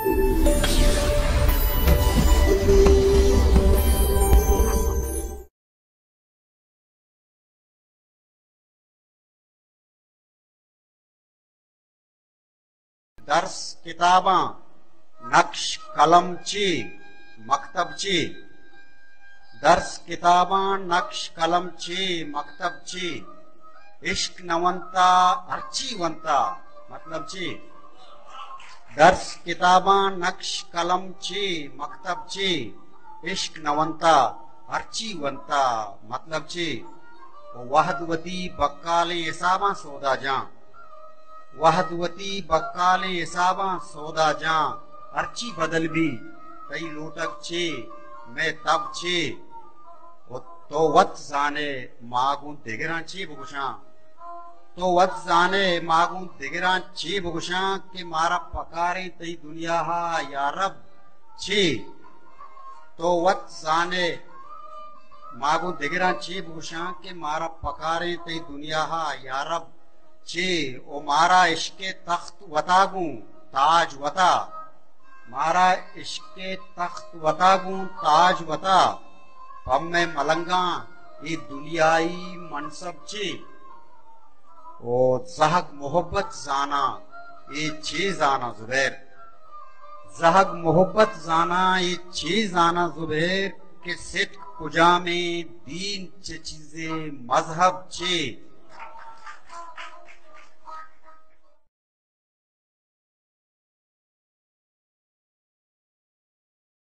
दर्स किताबा नक्श कलम ची मकतब ची। दर्स किताबा नक्श कलम ची मकतब ची। इश्क नवंता अर्ची वंता मतलब ची। दर्स किताबा नक्श कलम ची मकतब ची। इश्क नवंता अर्ची वंता मतलब ची। वहदवती बक्काले हिसाबा सौदा जा। वहदवती बक्काले हिसाबा सौदा जा। अर्ची बदल भी कई लोटक छे मैं तब छे। तो वत जाने मागू दिगरा छे बुगुशा। तो वत जाने मागू दिगरा छे बुगुशा के मारा पकारे तई दुनिया हा या रब छे। तो वत जाने मागू दिगरा छे बुगुशा के मारा पकारे तई दुनिया हा या रब छे। ओ मारा इश्के तख्त वतागू ताज वता। मारा इश्के तख्त वतागू ताज वता। हम में मलंगा ये दुनियाई मनसब छे। ओ जहक मोहब्बत जाना ये छे जाना जुबैर। जहक मोहब्बत जाना ये छे जाना जुबैर के सिट कुजा में दीन चे चीजे मजहब छे।